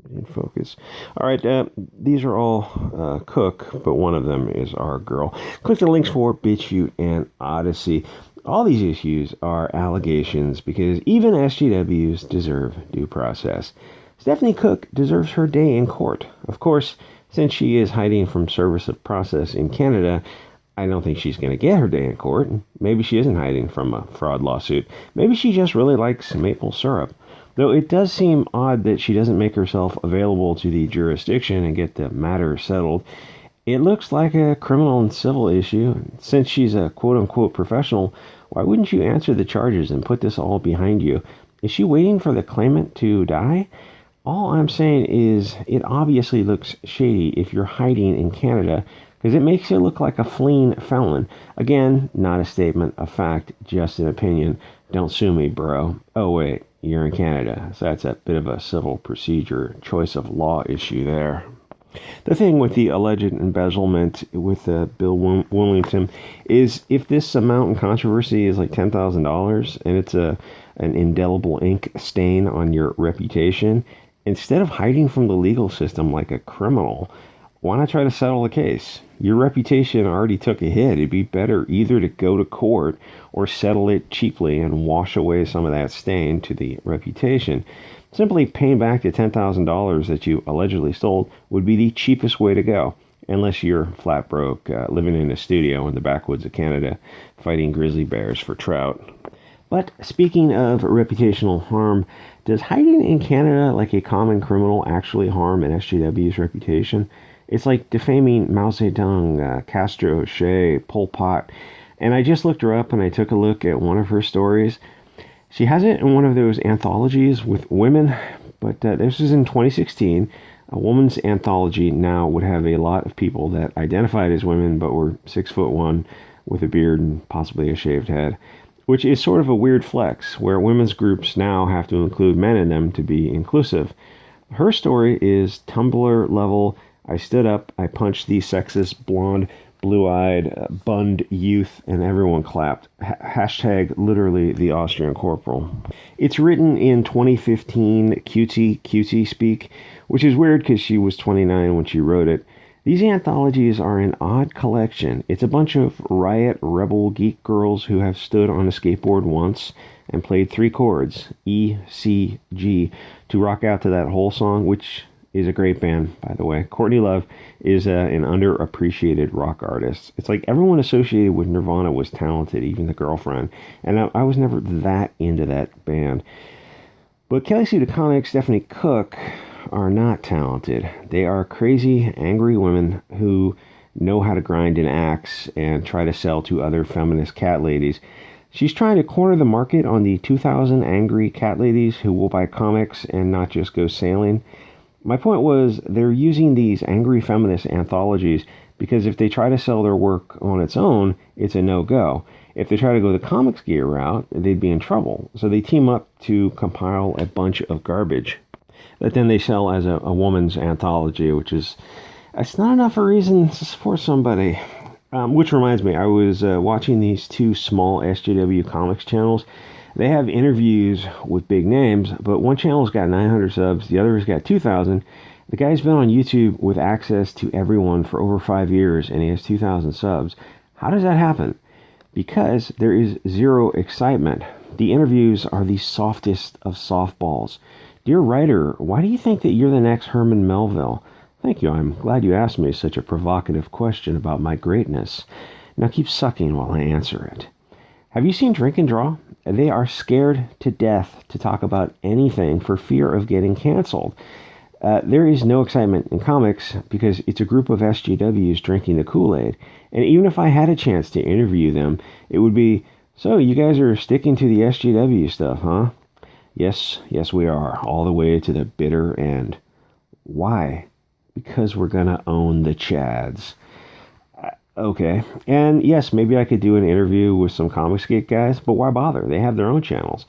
In focus. All right, these are all Cooke, but one of them is our girl. Click the links for BitChute and Odysee. All these issues are allegations because even SGWs deserve due process. Stephanie Cooke deserves her day in court. Of course, since she is hiding from service of process in Canada, I don't think she's going to get her day in court. Maybe she isn't hiding from a fraud lawsuit. Maybe she just really likes maple syrup. Though it does seem odd that she doesn't make herself available to the jurisdiction and get the matter settled. It looks like a criminal and civil issue. Since she's a quote-unquote professional, why wouldn't you answer the charges and put this all behind you? Is she waiting for the claimant to die? All I'm saying is it obviously looks shady if you're hiding in Canada because it makes you look like a fleeing felon. Again, not a statement of fact, just an opinion. Don't sue me, bro. Oh, wait, you're in Canada, so that's a bit of a civil procedure choice of law issue there. The thing with the alleged embezzlement with Bill Willingham is if this amount in controversy is like $10,000 and it's an indelible ink stain on your reputation, instead of hiding from the legal system like a criminal, why not try to settle the case? Your reputation already took a hit. It'd be better either to go to court or settle it cheaply and wash away some of that stain to the reputation. Simply paying back the $10,000 that you allegedly stole would be the cheapest way to go, unless you're flat broke, living in a studio in the backwoods of Canada, fighting grizzly bears for trout. But speaking of reputational harm, does hiding in Canada like a common criminal actually harm an SJW's reputation? It's like defaming Mao Zedong, Castro, Che, Pol Pot. And I just looked her up and I took a look at one of her stories. She has it in one of those anthologies with women, but this was in 2016. A woman's anthology now would have a lot of people that identified as women but were 6'1" with a beard and possibly a shaved head, which is sort of a weird flex where women's groups now have to include men in them to be inclusive. Her story is Tumblr level. I stood up, I punched the sexist, blonde, blue-eyed, bunned youth, and everyone clapped. Hashtag literally the Austrian corporal. It's written in 2015 cutesy speak, which is weird because she was 29 when she wrote it. These anthologies are an odd collection. It's a bunch of riot, rebel, geek girls who have stood on a skateboard once and played 3 chords, E, C, G, to rock out to that whole song, which is a great band, by the way. Courtney Love is an underappreciated rock artist. It's like everyone associated with Nirvana was talented, even the girlfriend. And I was never that into that band. But Kelly Sue DeConnick, Stephanie Cooke are not talented. They are crazy, angry women who know how to grind an axe and try to sell to other feminist cat ladies. She's trying to corner the market on the 2,000 angry cat ladies who will buy comics and not just go sailing. My point was they're using these angry feminist anthologies because if they try to sell their work on its own, it's a no-go. If they try to go the Comicsgate route, they'd be in trouble. So they team up to compile a bunch of garbage that then they sell as a woman's anthology, which is, it's not enough a reason to support somebody. Which reminds me, I was watching these 2 small SJW comics channels. They have interviews with big names, but one channel's got 900 subs, the other has got 2,000. The guy's been on YouTube with access to everyone for over 5 years, and he has 2,000 subs. How does that happen? Because there is zero excitement. The interviews are the softest of softballs. Dear writer, why do you think that you're the next Herman Melville? Thank you, I'm glad you asked me such a provocative question about my greatness. Now keep sucking while I answer it. Have you seen Drink and Draw? They are scared to death to talk about anything for fear of getting canceled. There is no excitement in comics because it's a group of SJWs drinking the Kool-Aid. And even if I had a chance to interview them, it would be, so you guys are sticking to the SJW stuff, huh? Yes, we are, all the way to the bitter end. Why? Because we're gonna own the Chads. Okay, and yes, maybe I could do an interview with some Comicsgate guys, but why bother? They have their own channels.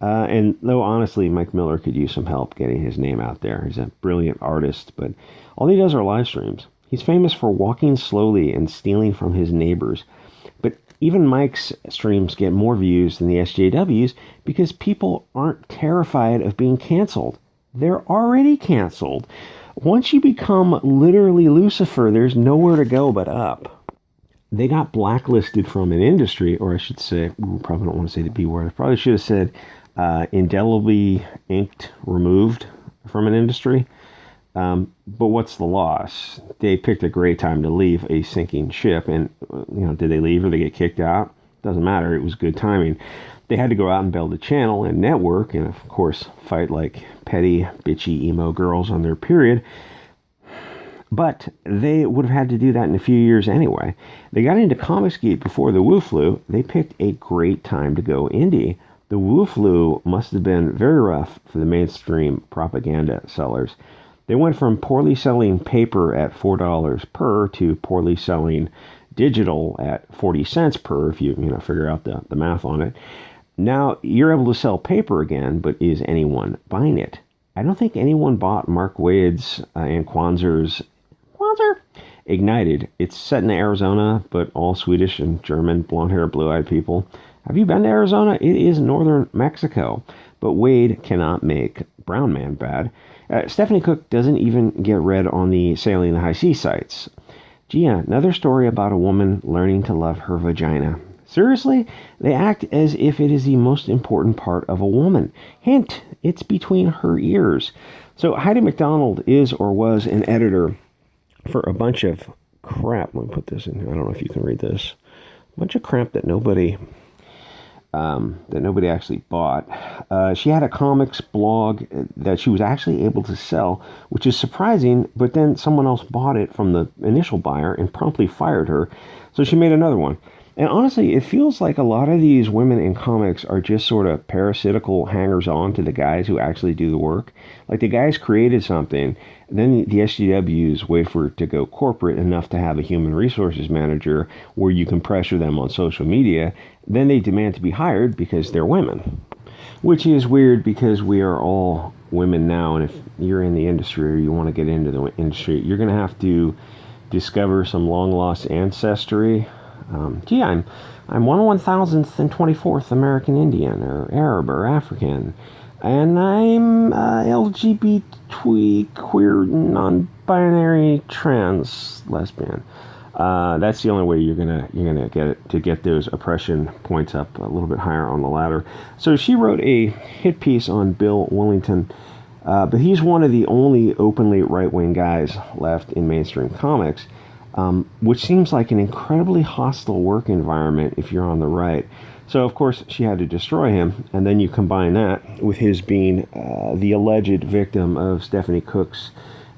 And though honestly, Mike Miller could use some help getting his name out there. He's a brilliant artist, but all he does are live streams. He's famous for walking slowly and stealing from his neighbors. But even Mike's streams get more views than the SJWs because people aren't terrified of being canceled. they're already canceled. Once you become literally Lucifer, there's nowhere to go but up. They got blacklisted from an industry, or I should say, probably don't want to say the B word. I probably should have said indelibly inked, removed from an industry. But what's the loss? They picked a great time to leave a sinking ship, and did they leave or they get kicked out? Doesn't matter. It was good timing. They had to go out and build a channel and network, and of course fight like petty, bitchy emo girls on their period. But they would have had to do that in a few years anyway. They got into Comicsgate before the Wu flu. They picked a great time to go indie. The Wu flu must have been very rough for the mainstream propaganda sellers. They went from poorly selling paper at $4 per to poorly selling digital at 40 cents per, if you figure out the math on it. Now you're able to sell paper again, but is anyone buying it? I don't think anyone bought Mark Waid's and Kwanzer's Ignited. It's set in Arizona, but all Swedish and German, blonde-haired, blue-eyed people. Have you been to Arizona? It is northern Mexico, but Waid cannot make Brown Man bad. Stephanie Cooke doesn't even get read on the Sailing the High Sea sites. Gee, another story about a woman learning to love her vagina. Seriously? They act as if it is the most important part of a woman. Hint, it's between her ears. So Heidi MacDonald is or was an editor for a bunch of crap. Let me put this in here. I don't know if you can read this. A bunch of crap that nobody actually bought. She had a comics blog that she was actually able to sell, which is surprising, but then someone else bought it from the initial buyer and promptly fired her. So she made another one. And honestly, it feels like a lot of these women in comics are just sort of parasitical hangers-on to the guys who actually do the work. Like the guys created something, and then the SGWs wait for it to go corporate enough to have a human resources manager where you can pressure them on social media. Then they demand to be hired because they're women. Which is weird because we are all women now, and if you're in the industry or you want to get into the industry, you're going to have to discover some long-lost ancestry. I'm 1/1024th American Indian or Arab or African, and I'm LGBT, queer, non-binary, trans, lesbian. That's the only way you're gonna get those oppression points up a little bit higher on the ladder. So she wrote a hit piece on Bill Willington, but he's one of the only openly right-wing guys left in mainstream comics. Which seems like an incredibly hostile work environment if you're on the right. So, of course, she had to destroy him, and then you combine that with his being the alleged victim of Stephanie Cooke's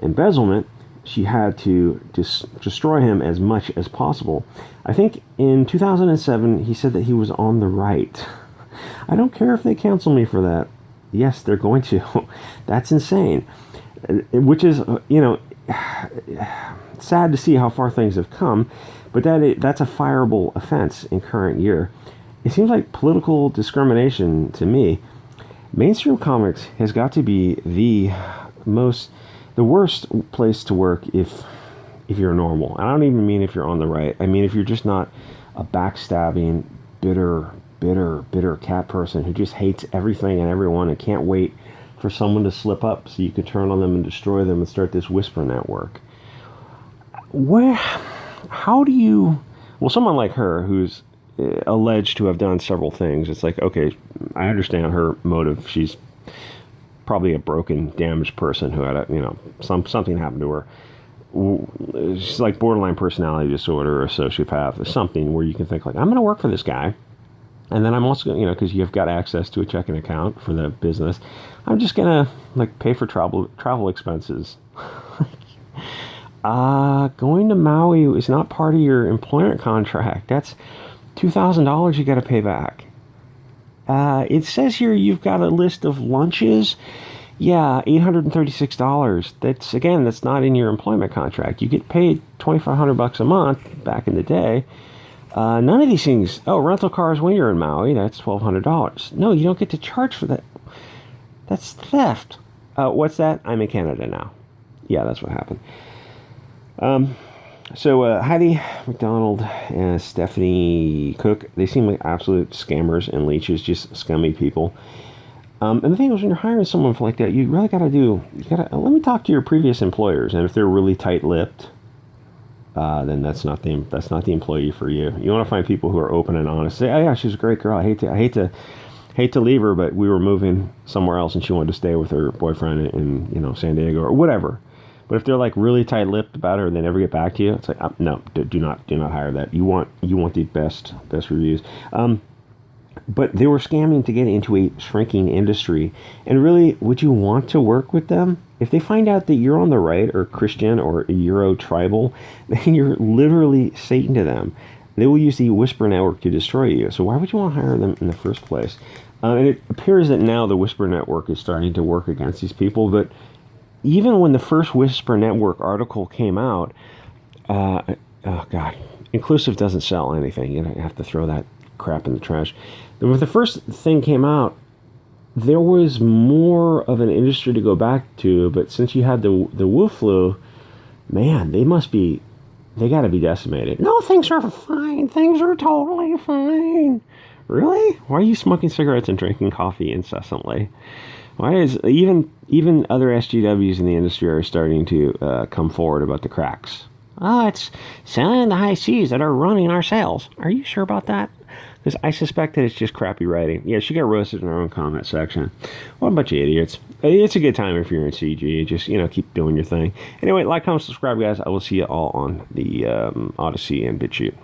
embezzlement. She had to destroy him as much as possible. I think in 2007, he said that he was on the right. I don't care if they cancel me for that. Yes, they're going to. That's insane. Which is, sad to see how far things have come, but that's a fireable offense in current year. It seems like political discrimination to me. Mainstream comics has got to be the worst place to work if you're normal. I don't even mean if you're on the right. I mean if you're just not a backstabbing, bitter cat person who just hates everything and everyone and can't wait for someone to slip up so you can turn on them and destroy them and start this whisper network. Someone like her who's alleged to have done several things, it's like, okay, I understand her motive. She's probably a broken, damaged person who had something happened to her. She's like borderline personality disorder or a sociopath or something where you can think like, I'm going to work for this guy. And then I'm also, because you've got access to a checking account for the business, I'm just going to pay for travel expenses. Going to Maui is not part of your employment contract. That's $2,000 you got to pay back. It says here you've got a list of lunches. Yeah, $836. That's not in your employment contract. You get paid $2,500 a month back in the day. None of these things. Oh, rental cars when you're in Maui, that's $1,200. No, you don't get to charge for that. That's theft. What's that? I'm in Canada now. Yeah, that's what happened. So Heidi MacDonald and Stephanie Cooke, they seem like absolute scammers and leeches, just scummy people. And the thing is, when you're hiring someone like that, you really got to let me talk to your previous employers. And if they're really tight-lipped, then that's not the employee for you. You want to find people who are open and honest. Say, oh yeah, she's a great girl. I hate to leave her, but we were moving somewhere else and she wanted to stay with her boyfriend in San Diego or whatever. But if they're like really tight-lipped about her and they never get back to you, it's like no, do not hire that. You want the best reviews. But they were scamming to get into a shrinking industry. And really, would you want to work with them? If they find out that you're on the right or Christian or Euro tribal, then you're literally Satan to them. They will use the Whisper Network to destroy you. So why would you want to hire them in the first place? And it appears that now the Whisper Network is starting to work against these people. But even when the first Whisper Network article came out, oh God, inclusive doesn't sell anything. You have to throw that crap in the trash. When the first thing came out, there was more of an industry to go back to, but since you had the Wu flu, man, they got to be decimated. No, things are fine. Things are totally fine. Really? Why are you smoking cigarettes and drinking coffee incessantly? Why is even other SGWs in the industry are starting to come forward about the cracks? It's selling the high seas that are running our sales. Are you sure about that? Because I suspect that it's just crappy writing. Yeah, she got roasted in her own comment section. What a bunch of idiots. It's a good time if you're in CG. Just, keep doing your thing. Anyway, like, comment, subscribe, guys. I will see you all on the Odysee and BitChute.